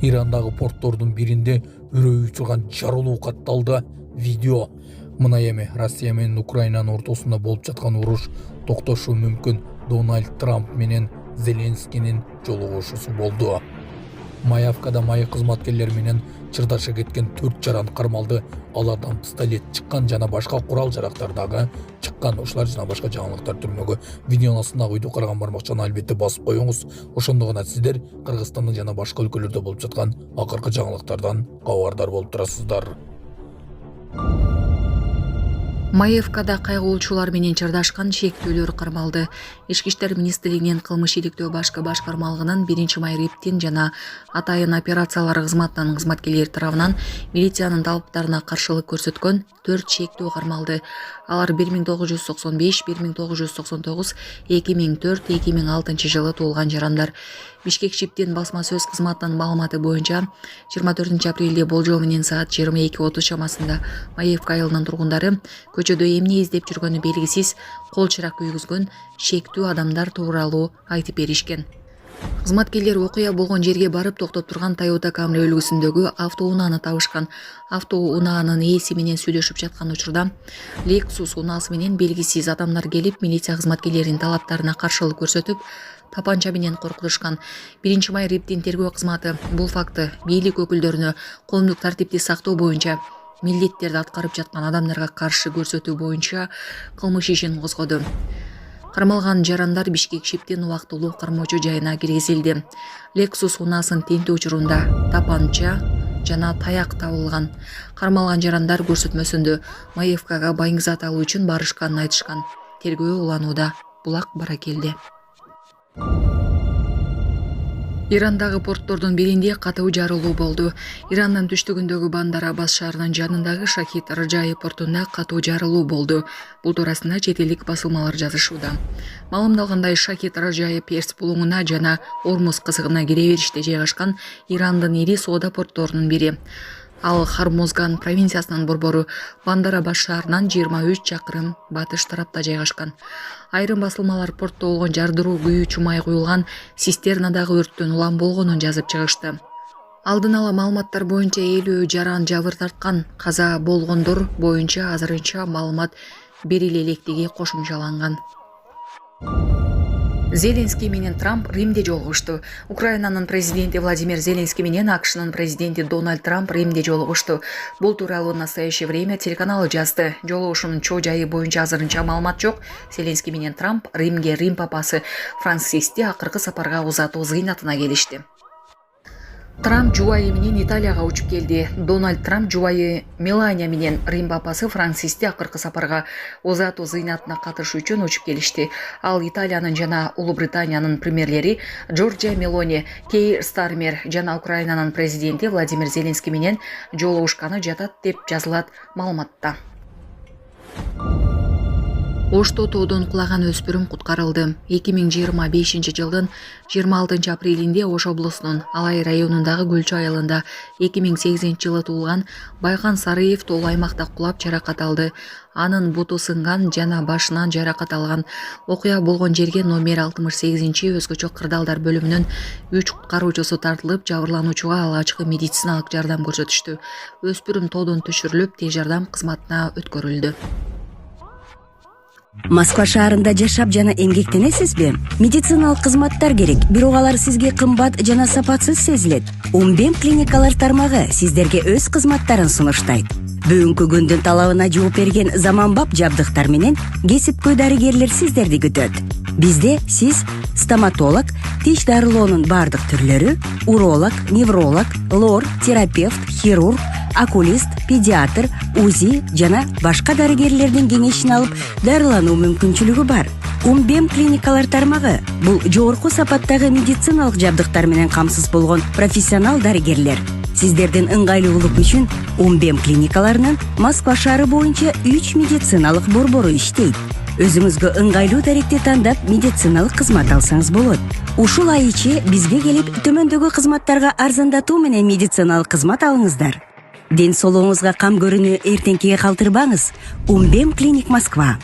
Ирандагы порттордун биринде үрөй учурган жарылуу катталды. Видео. Мына эми Россия менен Украинанын ортосунда болуп жаткан уруш токтошу мүмкүн. Дональд Трамп менен Зеленскийнин жолугушуусу болду. Маевкада майы кызматкерлер менен чырдаша кеткен 4 жаран кармалды. Алардан пистолет чыккан жана башка курал жарактардагы чыккан. Ушулар жана башка жаңылыктар түрүнөгү видеонун астындагы үйдү караган бармакчаны албетте басып коюңуз. Ошондо гана сиздер Кыргызстандын жана башка өлкөлөрдө болуп жаткан акыркы жаңылыктардан кабардар болуп турасыздар. Маевкада кайгылуучулар менен чырдашкан шектүүлөр кармалды. Ички иштер министрлигинин кылмыш иликтөө башкы башкармалыгынын 1-май Риптин жана Атайын операциялар кызматынын кызматкерлери тарабынан милициянын талаптарына каршылык көрсөткөн 4 шектүү кармалды. Алар 1995, 1999, 2004, 2006 жылы туулган жарандар. Бишкек Шиптин басма сөз кызматынын маалыматы боюнча 24 апрелде болжол менен саат 22:30 чамасында Маевка айылынын тургундары көчөдө эмне издеп жүргөнү белгисиз кол чырак күйгүзгөн шектүү адамдар тууралуу айтып беришкен. Кызматкерлер окуя болгон жерге барып токтоп турган Toyota Camry үлгүсүндөгү автоунааны табышкан. Автоунаанын ээси менен сүйлөшүп жаткан учурда Lexus унаасы менен белгисиз адамдар келип милиция кызматкерлеринин талаптарына каршылык көрсөтүп, тапанча менен коркутушкан. 1-май Риптин тергөө кызматы бул факты бийлик өкүлдөрүнө коомдук тартипти сактоо боюнча милдеттерди аткарып жаткан адамдарга каршы көрсөтүү боюнча кылмыш ишин козгоду. Кармалган жарандар Бишкек Шиптин убактылуу кармоочу жайына киргизилди. Lexus унаасынын тинтүү учурунда тапанча жана таяк табылган. Кармалган жарандар көрсөтмөсүндө Маевкага байыңыз зат алуу үчүн барышканын айтышкан. Тергөө уланууда. Булак бара келди. Ирандагы порттордун биринде катуу жарылуу болду. Ирандын түштүгүндөгү Бандар Аббас шаарынын жанындагы Шахид Раджаи портунда катуу жарылуу болду. Бул туурасында чет элдик басылмалар жазышууда. Маалымдалгандай, Шахид Раджаи Перс булуңуна жана Ормуз кызыгына кире бериште жайгашкан Ирандын ири соода портторунун бири. Ал Хармозган провинциясынын борбору Бандар Аббас шаарынан 23 чакырым батыш тарапта жайгашкан. Айрым басылмалар портто болгон жардыруу күйүүчү май куюлган цистернадагы өрттөн улам болгонун жазып чыгышты. Алдын ала маалыматтар боюнча 50 жаран жабыр тарткан. Каза болгондор боюнча азырынча маалымат бериле электиги кошумчаланган. Зеленский менен Трамп Римде жолугушту. Украинанын президенти Владимир Зеленский менен АКШнын президенти Дональд Трамп Римде жолугушту. Бул тууралуу «Настоящее время» телеканалы жазды. Жолугушуунун чоо жайы боюнча азырынча маалымат жок. Зеленский менен Трамп Римге Рим папасы Францисти акыркы сапарга узатуу зыйнатына келишти. Трамп жубайы менен Италияга учуп келди. Дональд Трамп жубайы Мелания менен Рим папасы Францисти акыркы сапарга узатуу зыйнатына катышуу үчүн учуп келишти. Ал Италиянын жана Улуу Британиянын премьерлери Джорджия Мелони, Кейр Стармер жана Украинанын президенти Владимир Зеленский менен жолугушканы жатат деп жазылат маалыматта. Ошто тоодон кулаган өспүрүм куткарылды. 2025 жылдын 26 апрелинде Ош облусунун Алай районундагы Гүлчү айылында 2008 жылы туулган Байкан Сарыев тоол аймакта кулап жаракат алды. Анын буту сынган жана башынан жаракат алган. Окуя болгон жерге номер 68 өзгөчө кырдаалдар бөлүмүнүн 3 куткаруучусу тартылып, жабырлануучуга алгачкы медициналык жардам көрсөтүштү. Өспүрүм тоодон түшүрүлүп, тез жардам кызматына өткөрүлдү. Москва шаарында жашап жана эмгектенесизби? Медициналык кызматтар керек, бирок алар сизге кымбат жана сапатсыз сезилет. Умбем клиникалар тармагы сиздерге өз кызматтарын сунуштайт. Бүгүнкү күндүн талабына жооп берген заманбап жабдыктар менен кесипкөй дарыгерлер сиздерди күтөт. Бизде сиз стоматолог, тиш дарылоонун бардык түрлөрү, уролог, невролог, лор, терапевт, хирург, окулист, педиатр, УЗИ жана башка дарыгерлердин кеңешин алып дарылануу мүмкүнчүлүгү бар. Умбем клиникалар тармагы бул жогорку сапаттагы медициналык жабдыктар менен камсыз болгон профессионал дарыгерлер. Сиздердин ыңгайлуулук үчүн Умбем клиникаларынын Москва шаары боюнча 3 медициналык борбору иштейт. Өзүңүзгө ыңгайлуу даректи тандап медициналык кызмат алсаңыз болот. Ушул ай ичи бизге келип төмөндөгү кызматтарга арзандатуу менен медициналык кызмат алыңыздар. Ден соолугуңузга кам көрүүнү эртеңкиге калтырбаңыз. Умбем клиник Москва.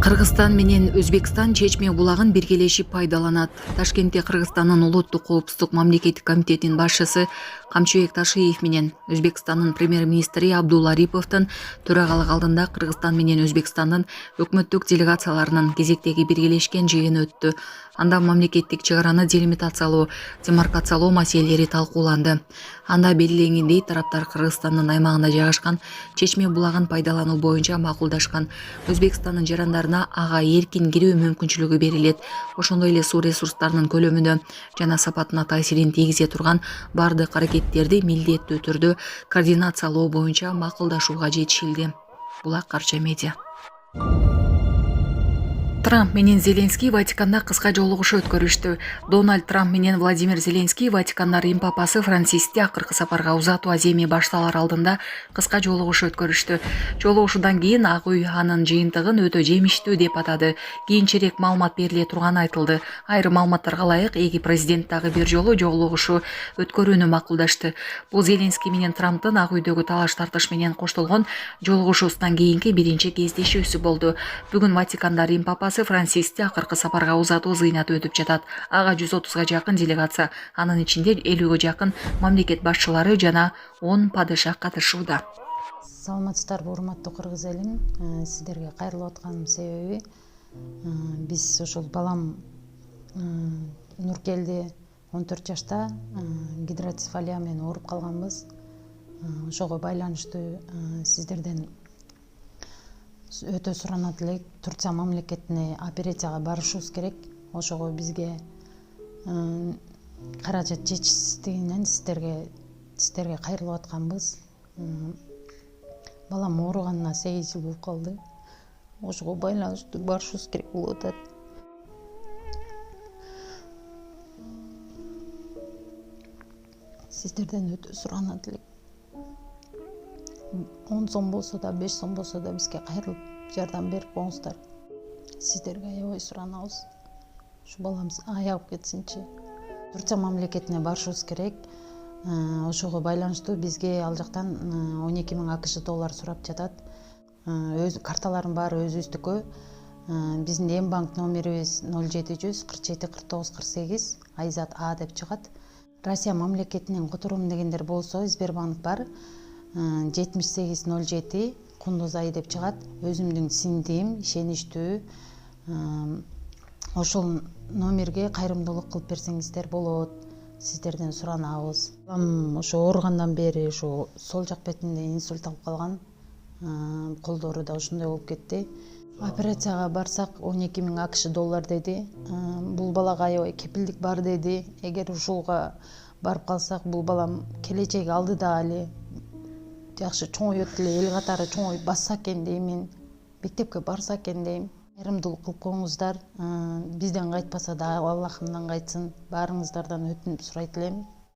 Кыргызстан менен Өзбекстан Чечме булагын биргелешип пайдаланат. Ташкентте Кыргызстандын улуттук коопсуздук мамлекеттик комитетинин башчысы Камчыбек Ташиев менен Өзбекстандын премьер-министри Абдулла Ариповдун төрагалык алдында Кыргызстан менен Өзбекстандын өкмөттүк делегацияларынын кезектеги биргелешкен жыйыны өттү. Анда мамлекеттик чек араны делимитациялоо, демаркациялоо маселелери талкууланды. Анда белгиленгендей тараптар Кыргызстандын аймагында жайгашкан Чечме булагын пайдалануу боюнча макулдашкан. Өзбекстандын жарандарына ага эркин кирүү мүмкүнчүлүгү берилет. Ошондой эле суу ресурстарынын көлөмүнө жана сапатына таасирин тийгизе турган бардык аракеттерди милдеттүү түрдө координациялоо боюнча макулдашууга жетишилди. Булак Арча медиа. Трамп менен Зеленский Ватиканда кыска жолугушуу өткөрүштү. Дональд Трамп менен Владимир Зеленский Ватиканда Рим папасы Францисти акыркы сапарга узатуу аземи башталар алдында кыска жолугушуу өткөрүштү. Жолугушуудан кийин Ак үй анын жыйынтыгын өтө жемиштүү деп атады. Кийинчерээк маалымат бериле турганы айтылды. Айрым маалыматтарга ылайык, эки президент дагы бир жолу жолугушуу өткөрүүнү макулдашты. Бул Зеленский менен Трамптын Ак үйдөгү талаш тартыш менен коштолгон жолугушуусунан кийинки биринчи кездешүүсү болду. Бүгүн Ватиканда Рим папасы Францисти акыркы сапарга узатуу зыйнаты өтүп жатат. Ага 130га жакын делегация, анын ичинде 50ге жакын мамлекет башчылары жана 10 падыша катышууда. Саламатсыздарбы, урматтуу кыргыз элим. Сиздерге кайрылып атканымдын себеби биз ошол балам Нуркелди 14 жашта гидроцефалия менен ооруп калганбыз. Ошого байланыштуу сиздерден өтө суранат элек. Турция мамлекетине операцияга барышыбыз керек. Ошого бизге каражат жетишсиздигинен сиздерге кайрылып атканбыз. Балам ооруганына 8 жыл болуп калды. Ошого байланыштуу барышыбыз керек болуп атат. Сиздерден өтө суранат элек. 10 сом болсо да, 5 сом болсо да бизге кайрылып жардам берип коюңуздар. Сиздерге аябай суранабыз. Ушу баламыз аягып кетсинчи. Турция мамлекетине барышыбыз керек. Ошого байланыштуу бизге ал жактан 12 000 АКШ доллар сурап жатат. Өз карталардын баары өзүбүздүкү. Биздин эм банк номерибиз 0700 47 49 48 Айзат А деп чыгат. Россия мамлекетинен которуум дегендер болсо Сбербанк бар. 7807 Кундуз Ай деп чыгат. Өзүмдүн сиңдим, ишеничтүү. Ошол номерге кайрымдуулук кылып берсеңиздер болот. Сиздерден суранабыз. Ошо ооругандан бери ошо сол жак бетинде инсульт алып калган. Колдору да ошондой болуп кетти. Операцияга барсак 12 000 АКШ доллар деди. Бул балага аябай кепилдик бар деди. Эгер ушулга барып калсак, бул балам келечеги алдыда али жакшы чоңойот эле, эл катары чоңоюп басса экен деймин. Мектепке барса экен дейм. Кайрымдуулук кылып коюңуздар. Бизден кайтпаса да Аллахымдан кайтсын. Баарыңыздардан өтүнүп сурайт элем.